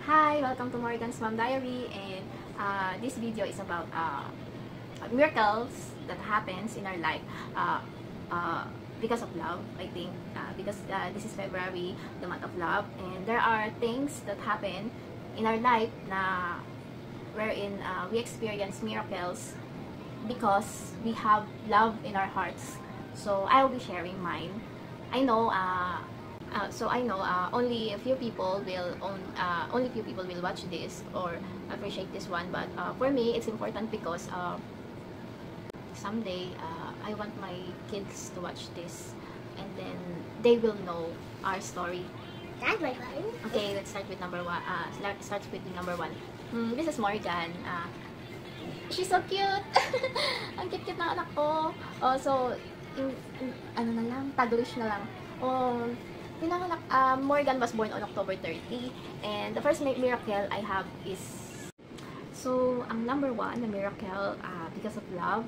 Hi, welcome to Morgan's Mom Diary, and this video is about miracles that happens in our life because of love. I think because this is February, the month of love, and there are things that happen in our life na wherein we experience miracles because we have love in our hearts. So I will be sharing mine. I know only a few people will watch this or appreciate this one, but for me it's important because someday I want my kids to watch this and then they will know our story. That's my fun. Okay, let's start with number one. Starts with number one. This is Morgan. She's so cute. Ang cute-cute ng anak ko. Oh, so ano na lang, Taglish na lang. Pinanganak, Morgan was born on October 30, and the first miracle I have is, so ang number one na miracle because of love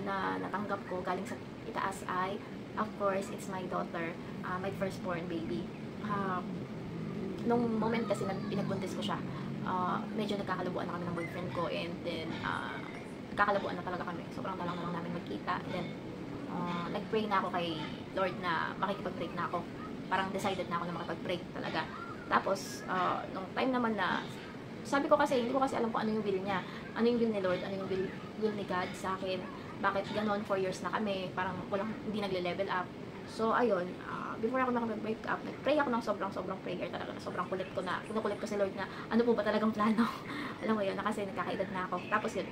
na natanggap ko galing sa itaas ay, of course, it's my daughter, my firstborn baby. Nung moment kasi pinagbuntis ko siya, medyo nagkakalabuan na kami ng boyfriend ko, and then nagkakalabuan na talaga kami, sobrang talang na lang namin magkita, and then nag-pray na ako kay Lord na makikipag-break na ako. Parang decided na ako na makipag-break talaga. Tapos, nung time naman na, sabi ko kasi, hindi ko kasi alam kung ano yung will niya. Ano yung will ni Lord, ano yung will ni God sa akin. Bakit ganon, 4 years na kami, parang hindi nagle-level up. So, ayun, before ako nakapag-break up, nag-pray ako ng sobrang prayer talaga. Sobrang kulit ko na, kinukulit ko si Lord na, ano po ba talagang plano? Alam mo yun, na kasi nagkakaedad na ako. Tapos yun,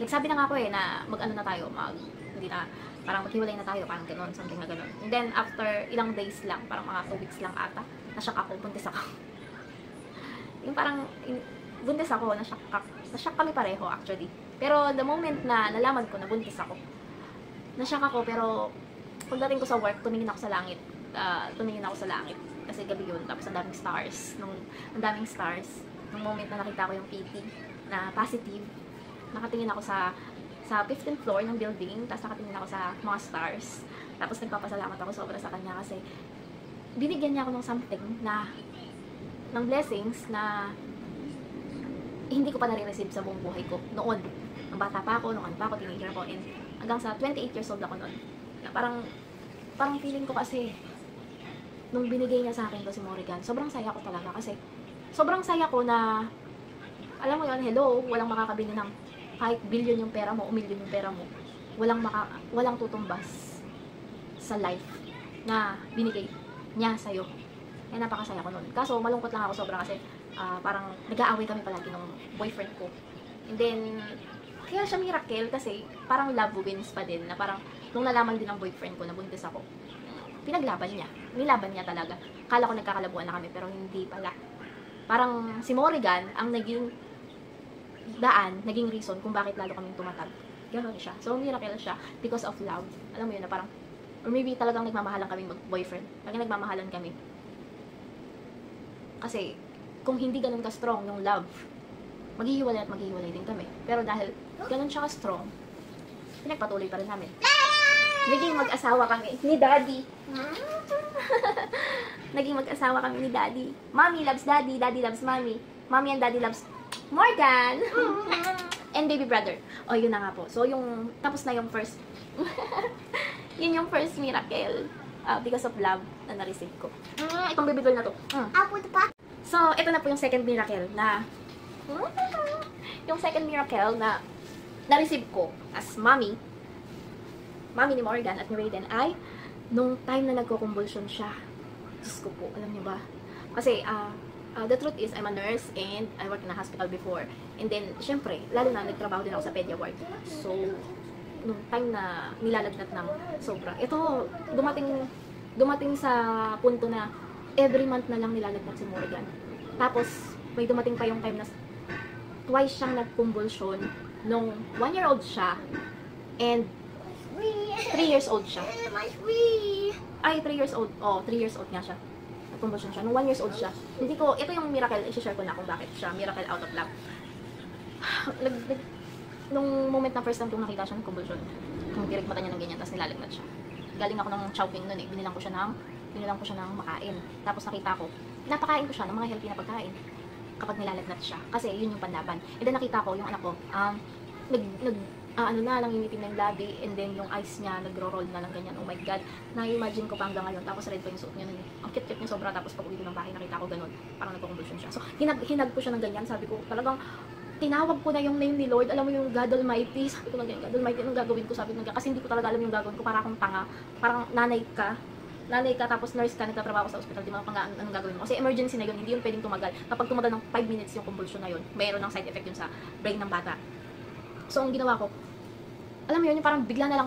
nagsabi na nga ako na mag-ano na tayo, hindi na, parang maghiwalay na tayo, parang gano'n, something na gano'n. And then, after ilang days lang, parang mga 2 weeks lang ata, na-shock ako, buntis ako. Yung parang, buntis ako, na-shock kami pareho actually. Pero the moment na nalaman ko na buntis ako, na-shock ako, pero pagdating ko sa work, tumingin ako sa langit. Kasi gabi yun, tapos ang daming stars. Ang daming stars, nung moment na nakita ko yung PT na positive, nakatingin ako sa 15th floor ng building, tapos nakatingin ako sa mga stars. Tapos nagpapasalamat ako sobra sa kanya kasi binigyan niya ako ng something ng blessings na hindi ko pa nare-receive sa buong buhay ko noon. Ang bata pa ako, nung ano pa ako, teenager ako, and hanggang sa 28 years old ako noon. Na parang feeling ko kasi nung binigay niya sa akin to si Morgan, sobrang saya ko talaga kasi sobrang saya ko na, alam mo yun, hello, walang makakabili ng kahit billion yung pera mo o million yung pera mo, walang tutumbas sa life na binigay niya sa'yo. Kaya napakasaya ko nun. Kaso malungkot lang ako sobra kasi parang nag-aaway kami palagi ng boyfriend ko. And then, kaya siya miracle kasi parang love wins pa din, na parang nung nalaman din ng boyfriend ko na buntis ako, pinaglaban niya. Nilaban niya talaga. Kala ko nagkakalabuan na kami pero hindi pala. Parang si Morgan ang naging naging reason kung bakit lalo kaming tumatag. Gano'n siya. So, miracle siya because of love. Alam mo yun na parang, or maybe talagang nagmamahalan kaming boyfriend. Talagang nagmamahalan kami. Kasi, kung hindi ganun ka-strong yung love, maghihiwalay din kami. Pero dahil ganun siya ka-strong, pinagpatuloy pa rin namin. Naging mag-asawa kami ni Daddy. Naging mag-asawa kami ni Daddy. Mommy loves Daddy, Daddy loves Mommy. Mommy and Daddy loves Morgan! And baby brother. O, yun na nga po. So, tapos na yung first, yun yung first miracle because of love na na-receive ko. Itong baby doll na to. So, ito na po yung second miracle na, yung second miracle na na-receive ko as mommy ni Morgan at ni Raiden ay, nung time na nagko-convulsion siya. Diyos ko po, alam niyo ba? Kasi, the truth is, I'm a nurse and I worked in a hospital before. And then, syempre, lalo na nagtrabaho din ako sa pedia ward. So, nung time na nilalagnat ng sobra, ito, dumating sa punto na every month na lang nilalagnat si Morgan. Tapos, may dumating pa yung time na twice siyang nag-convulsion nung 1-year-old siya and 3 years old siya. Ay, 3 years old. Oh, 3 years old nga siya. Convulsion siya. Nung 1 years old siya. Ito yung miracle, i-share ko na kung bakit siya miracle out of love. Nung moment na first time kong nakita siya ng convulsion, kung direct mata niya ng ganyan, tapos nilalagnat siya. Galing ako ng Chowking nun eh. Binilang ko siya ng makain. Tapos nakita ko, napakain ko siya ng mga healthy na pagkain kapag nilalagnat siya. Kasi yun yung panlaban. And then nakita ko yung anak ko, ano na lang, umitim na yung labi, and then yung eyes niya, nagro-roll na lang ganyan. Oh my God, na-imagine ko pa hanggang ngayon. Tapos red pa yung suot niya nun. Ang cute-cute niya sobra. Tapos pag uwi ko ng bahay, nakita ko ganun. Parang nagko-convulsion siya. So, hinag ko siya ng ganyan. Sabi ko, talagang, tinawag ko na yung name ni Lord. Alam mo yung God Almighty. Sabi ko na ganyan, God Almighty, anong gagawin ko? Sabi ko na, kasi hindi ko talaga alam yung gagawin ko. Para akong tanga. Parang nanay ka, tapos nurse ka, nagtatrabaho sa ospital, di mo pa nga anong gagawin mo. Kasi emergency na yun, hindi yun pwedeng tumagal. Kapag tumagal ng 5 minutes yung convulsion na yun, mayroon ng side effect yun sa brain ng bata. So, ang ginawa ko, alam mo yun, yung parang bigla na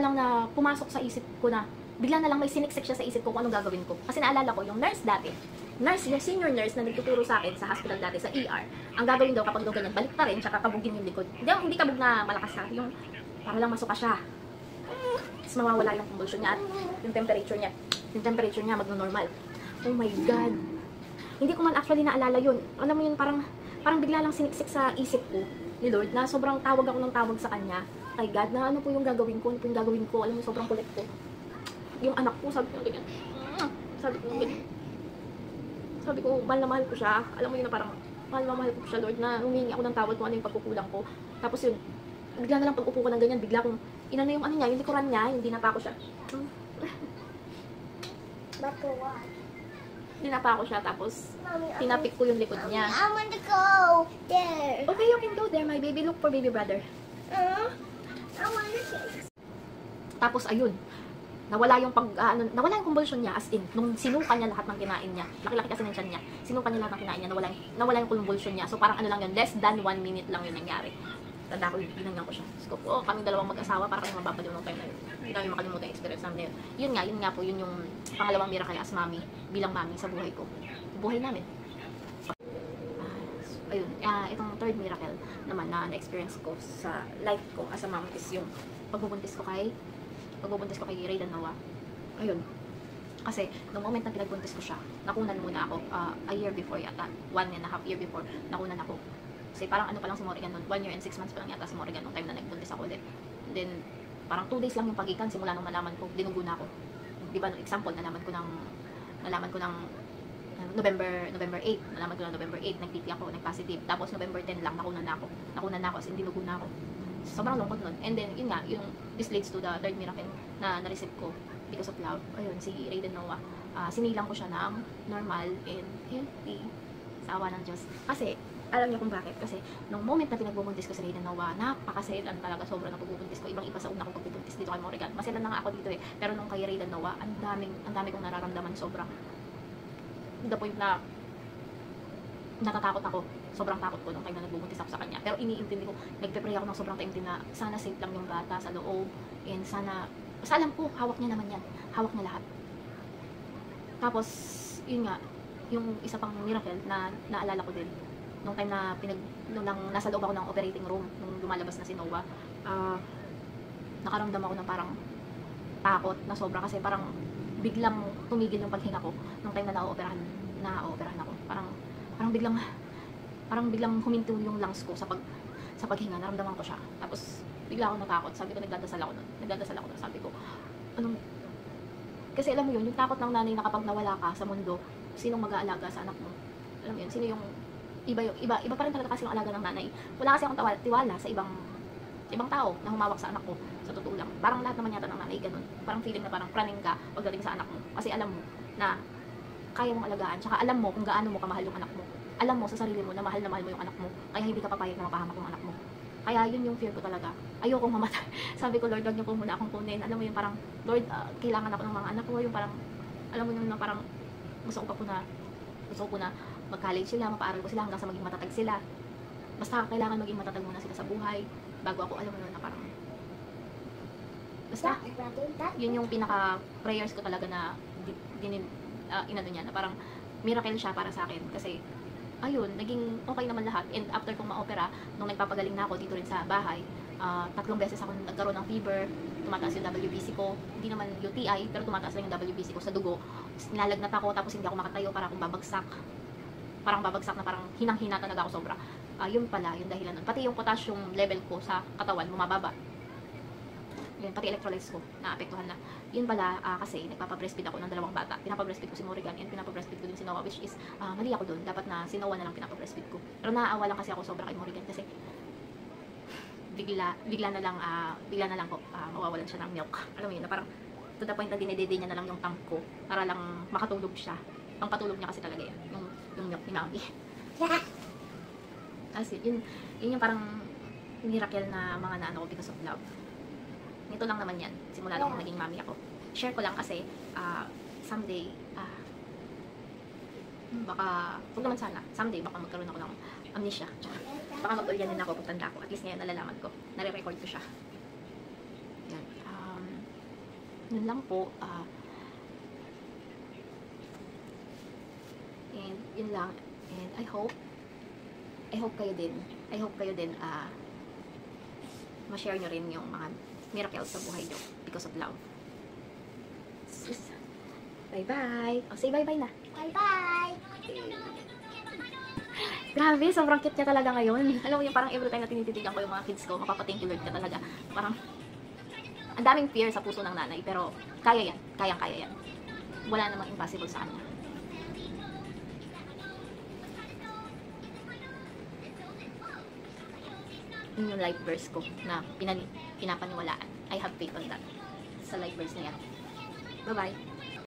lang na pumasok sa isip ko na, bigla na lang may siniksik siya sa isip ko kung anong gagawin ko. Kasi naalala ko, yung nurse dati, yung senior nurse na nagtuturo sa akin sa hospital dati, sa ER, ang gagawin daw kapag daw ganyan, balik ta rin, tsaka kabugin yung likod. Hindi kabug na malakas ha, yung para lang masuka siya. Tapos mawawala yung convulsion niya at yung temperature niya magno-normal. Oh my God. Hindi ko man actually naalala yun. Alam mo yun, parang bigla lang siniksik sa isip ko ni Lord na sobrang tawag ako ng tawag sa kanya. Kay God, na ano po yung gagawin ko, alam mo, sobrang kulit ko. Yung anak ko, sabi ko ganyan. Sabi ko, mahal na mahal ko siya. Alam mo yun na parang, mahal na mahal ko siya, Lord, na humingi ako ng tawad kung ano yung pagkukulang ko. Tapos yun, bigla na lang pag-upo ko ng ganyan, bigla kong, inano yung ano niya, yung likuran niya, hindi na pa ako siya. Dinapa ko siya, tapos tinapik ko yung likod niya. I want to go there. Okay, you can go there, my baby. Look for baby brother. I want to take. Tapos, ayun. Nawala yung convulsion niya, as in, nung sinuka niya lahat ng kinain niya. Laki-laki kasi ng tiyan niya. Sinuka niya lahat ng kinain niya, nawala yung convulsion niya. So, parang ano lang yun, less than 1 minute lang yun nangyari. Tanda ko, binanyan ko siya. So, kaming dalawang mag-asawa, para kami mababaliw ng time na yun. Hindi kami makalimutan yung experience namin na yun. Yun nga po, yun yung pangalawang miracle as mami, bilang mami sa buhay ko. Buhay namin. Ayun, itong third miracle naman na na-experience ko sa life ko as a mom is yung pagbubuntis ko kay Raiden Noah. Ayun. Kasi, nung moment na pinagbuntis ko siya, nakunan muna ako, a year before yata, 1.5 year before, nakunan ako. Kasi parang ano pa lang si Morrigan nun, 1 year and 6 months pa lang yata si Morrigan nung time na nagbuntis ako ulit. Then, parang 2 days lang yung pagitan simula nung malaman ko, dinugo na ako. Di ba, example, nalaman ko ng November 8, nag-TT ako, nag-positive. Tapos November 10 lang, nakunan na ako, as in dinugo na ako. Sobrang lungkot nun. And then, yun nga, this leads to the third miracle na na-receive ko because of love. Ayun, si Raiden Noah. Sinilang ko siya ng normal and healthy sa awa ng Diyos. Kasi, alam niyo kung bakit. Kasi, nung moment na pinagbubuntis ko si Raiden Noah, napakaselan talaga, sobrang na pagbubuntis ko. Ibang-iba sa una kong pagbubuntis dito kay Morrigan. Maselan na nga ako dito eh. Pero nung kay Raiden Noah, ang dami kong nararamdaman, sobrang the point na natatakot ako. Sobrang takot ko nung time na nagbubuntis ako sa kanya. Pero iniintindi ko, nagpe-pray ako ng sobrang taimtim na sana safe lang yung bata sa loob. And sana, basta alam ko, hawak niya naman yan. Hawak niya lahat. Tapos, yun nga, yung isa pang miracle na naalala ko din. Nung time na nung nasa loob ako ng operating room, nung lumalabas na si Noah, nakaramdam ako ng parang takot na sobra kasi parang biglang tumigil yung paghinga ko nung time na na-operahan ako. Parang biglang huminto yung lungs ko sa paghinga, naramdaman ko siya. Tapos bigla ako natakot. Sabi ko, nagdadasal ako nun. Sabi ko, kasi alam mo yun, yung takot ng nanay na kapag nawala ka sa mundo, sinong mag-aalaga sa anak mo? Alam mo yun, sino yung iba pa rin talaga kasi yung alaga ng nanay. Wala kasi akong tiwala sa ibang tao na humawak sa anak ko, sa totoo lang. Parang lahat naman yata ng nanay ganun. Parang feeling na parang praning ka pagdating sa anak mo. Kasi alam mo na kaya mong alagaan. Tsaka alam mo kung gaano mo kamahal yung anak mo. Alam mo sa sarili mo na mahal mo yung anak mo. Kaya hindi ka papayag na mapahamak yung anak mo. Kaya yun yung fear ko talaga. Ayokong mamatay. Sabi ko, Lord, wag niyo po muna akong kunin. Alam mo yung parang, Lord, kailangan ako ng mga anak ko. Yung parang, alam mo yung parang, gusto ko po na mag-college sila, mapaaral ko sila hanggang sa maging matatag sila. Basta kailangan maging matatag muna sila sa buhay bago ako, alam mo yun, na parang basta yun yung pinaka prayers ko talaga na inano niya, na parang miracle siya para sa akin. Kasi ayun, naging okay naman lahat. And after kong ma-opera, nung nagpapagaling na ako dito rin sa bahay, 3 beses ako nagkaroon ng fever, tumataas yung WBC ko, hindi naman UTI, pero tumataas lang yung WBC ko sa dugo. Nilalagnat ako, tapos hindi ako makatayo, para akong babagsak. Parang babagsak na, parang hinang-hina talaga ako sobra. Yun pala, yung dahilan nun. Pati yung potassium level ko sa katawan, bumababa. Yun, pati electrolytes ko, naapektuhan na. Yun pala, kasi nagpapa-breastfeed ako ng 2 bata. Pinapa-breastfeed ko si Morrigan and pinapa-breastfeed ko din si Noah, which is, mali ako dun. Dapat na si Noah na lang pinapa-breastfeed ko. Pero naaawa lang kasi ako sobra kay Morrigan kasi bigla na lang po, mawawalan siya ng milk. Alam mo yun, na parang to the point na dinedede niya na lang yung tank ko para lang makatulog siya. Pangpatulog niya kasi talaga yan, yung milk ni Mami. As yun yung parang miracle na mga naano ko because of love. Nito lang naman yan, simula nung naging mami ako. Share ko lang kasi, someday, baka, huwag naman sana, someday baka magkaroon ako ng amnesia. Baka mag-ulyanin ako pag tanda ko. At least ngayon nalalaman ko, nare-record ko siya. Yan. Yun lang po. And yun lang. And I hope kayo din, ma-share nyo rin yung mga miracles sa buhay nyo because of love. Bye-bye! Say bye-bye na. Bye-bye. Grabe, sobrang cute niya talaga ngayon. Alam mo yung parang every time na tinititigan ko yung mga kids ko, mapapa-thank you Lord ka talaga. Parang, ang daming fear sa puso ng nanay, pero kaya yan. Kayang-kaya yan. Wala namang impossible sa kanya. Yun yung life verse ko na pinapaniwalaan. I have faith on that. Sa life verse na yan. Bye-bye!